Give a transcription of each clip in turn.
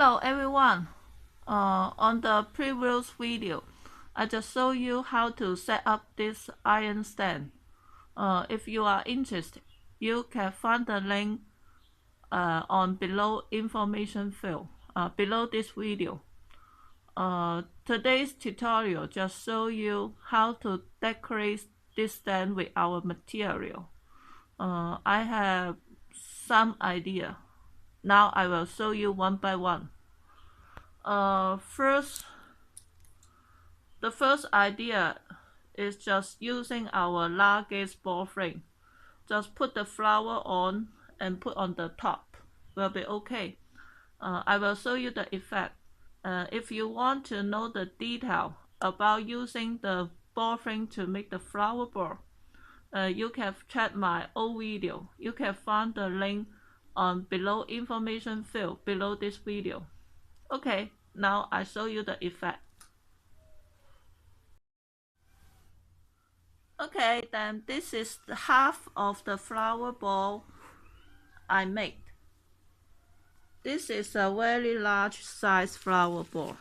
Hello everyone. On the previous video, I just showed you how to set up this iron stand. If you are interested, you can find the link on below information field below this video. Today's tutorial just show you how to decorate this stand with our material. I have some idea. Now I will show you one by one. The first idea is just using our large gauge ball frame. Just put the flower on and put on the top. Will be okay. I will show you the effect. If you want to know the detail about using the ball frame to make the flower ball, you can check my old video. You can find the link on below information field below this video. Okay, now I show you the effect. Okay, then this is the half of the flower ball I made. This is a very large size flower ball.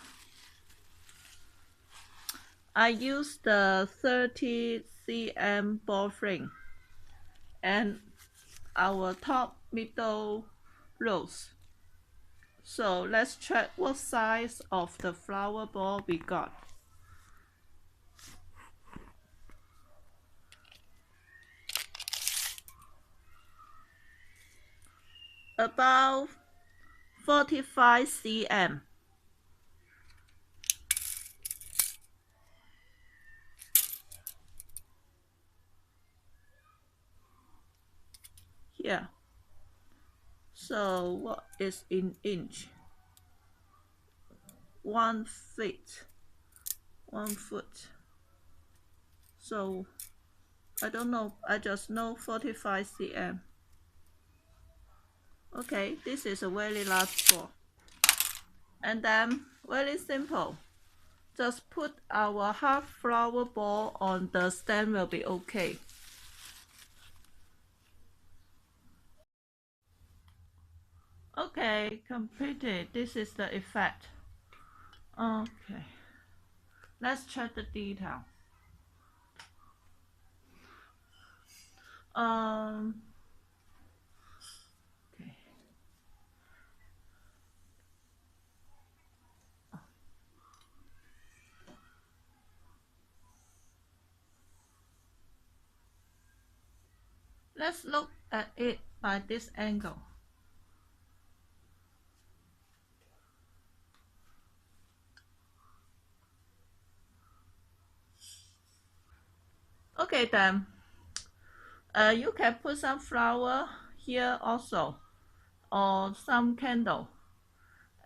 I used the 30 cm ball frame and our top middle rows. So let's check what size of the flower ball we got. About 45 cm. Here. So what is in inch? 1 feet. 1 foot. So I don't know, I just know 45 cm. Okay, this is a very large ball. And then, very simple. Just put our half flower ball on the stand will be okay. Okay, completed. This is the effect. Okay. Let's check the detail. Okay. Let's look at it by this angle. Okay then, you can put some flower here also, or some candle,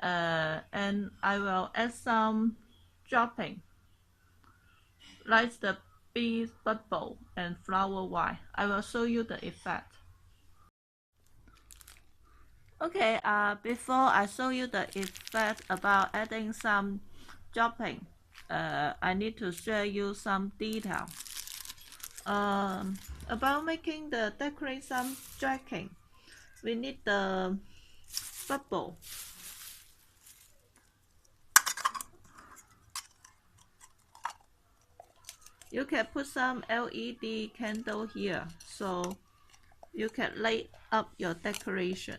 and I will add some dropping, like the bee bubble and flower white. I will show you the effect. Okay, before I show you the effect about adding some dropping, I need to share you some detail. About making the decorate some jacking, we need the bubble. You can put some LED candle here, so you can light up your decoration.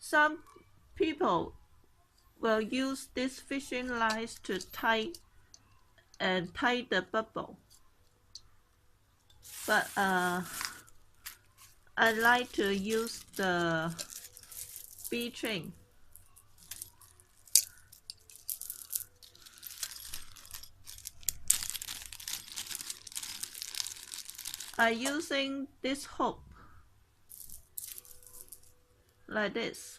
Some people will use these fishing lines to tie the bubble, but I like to use the bee string. I'm using this hook like this.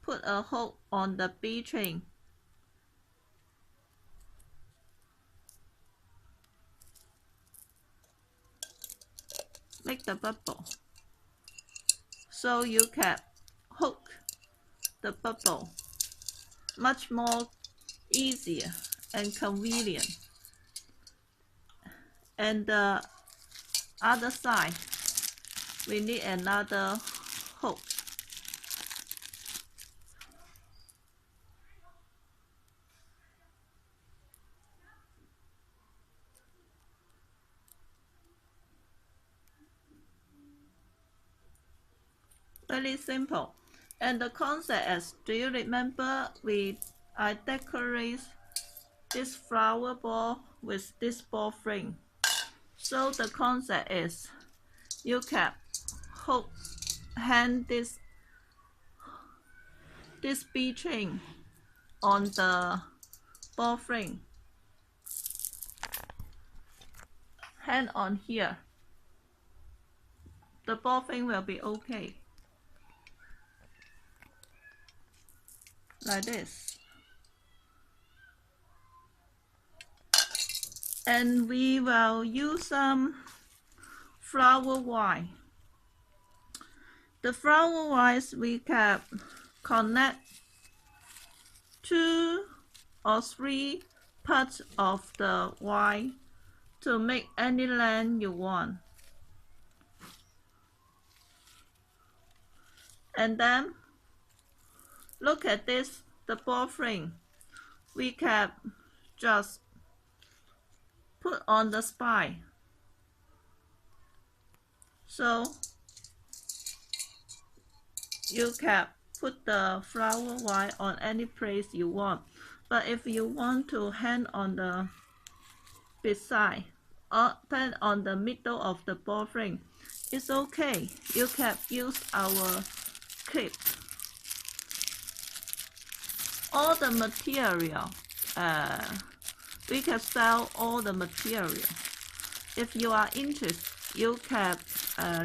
Put a hook on the bee string. Make the bubble. So you can hook the bubble much more easier and convenient. And other side, we need another hook. Very simple. And the concept is, do you remember I decorate this flower ball with this ball frame? So the concept is, you can hang this bee chain on the ball frame. Hang on here. The ball frame will be okay. Like this. And we will use some flower wire. The flower wires we can connect 2 or 3 parts of the wire to make any length you want. And then look at this, the ball frame. We can just put on the spine. So you can put the flower wire on any place you want. But if you want to hang on the beside or then on the middle of the ball frame, it's okay. You can use our clip. All the material, we can sell all the material. If you are interested, you can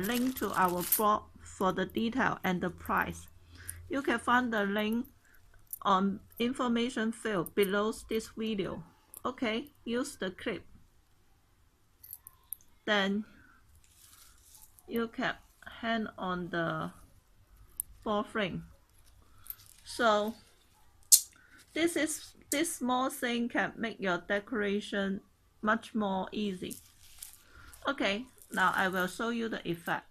link to our blog for the detail and the price. You can find the link on information field below this video. Okay, use the clip. Then you can hang on the ball frame. So this small thing can make your decoration much more easy. Okay, now I will show you the effect.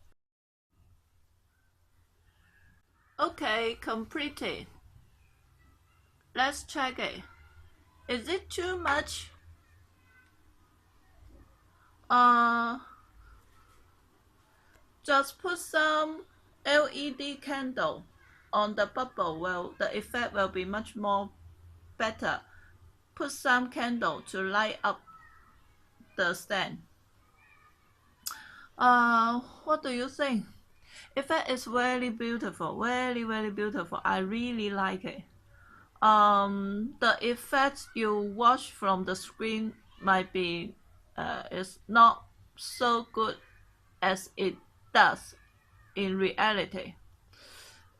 Okay, completed. Let's check it. Is it too much? Just put some LED candle on the bubble. Well, the effect will be much more better. Put some candle to light up the stand. What do you think? Effect is very beautiful, very beautiful. I really like it. The effects you watch from the screen might be is not so good as it does in reality.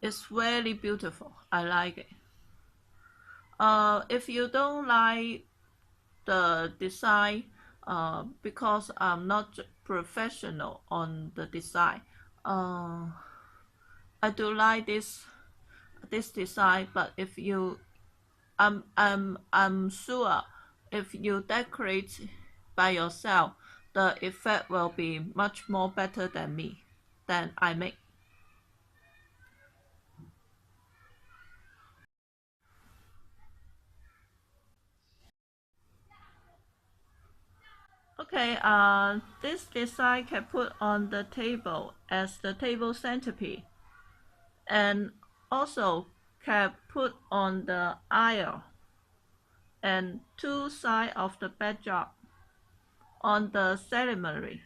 It's very beautiful. I like it. If you don't like the design, because I'm not professional on the design, I do like this design. But if you, I'm sure if you decorate by yourself, the effect will be much more better than I make. Okay, this design can put on the table as the table centerpiece, and also can put on the aisle and 2 sides of the backdrop on the ceremony.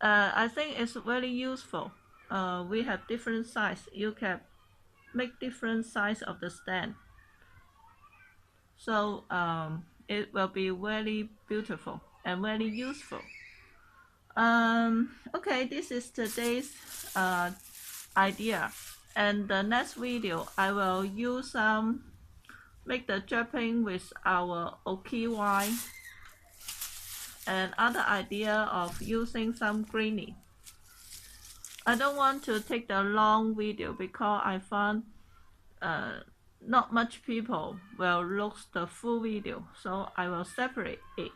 I think it's very useful. We have different size. You can make different size of the stand. So it will be very beautiful and very useful. Okay, this is today's idea. And the next video, I will use make the draping with our oki wire and other idea of using some greenie. I don't want to take the long video because I found not much people will look the full video, so I will separate it.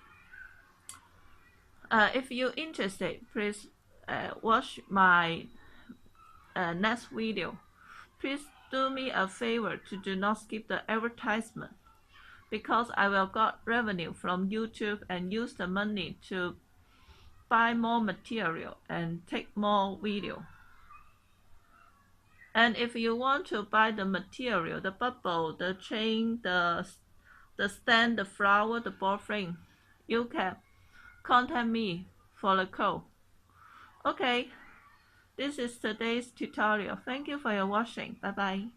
If you're interested, please watch my next video. Please do me a favor to do not skip the advertisement, because I will get revenue from YouTube and use the money to buy more material and take more video. And if you want to buy the material, the bubble, the chain, the stand, the flower, the ball frame, you can contact me for the code. Okay, this is today's tutorial. Thank you for your watching. Bye bye.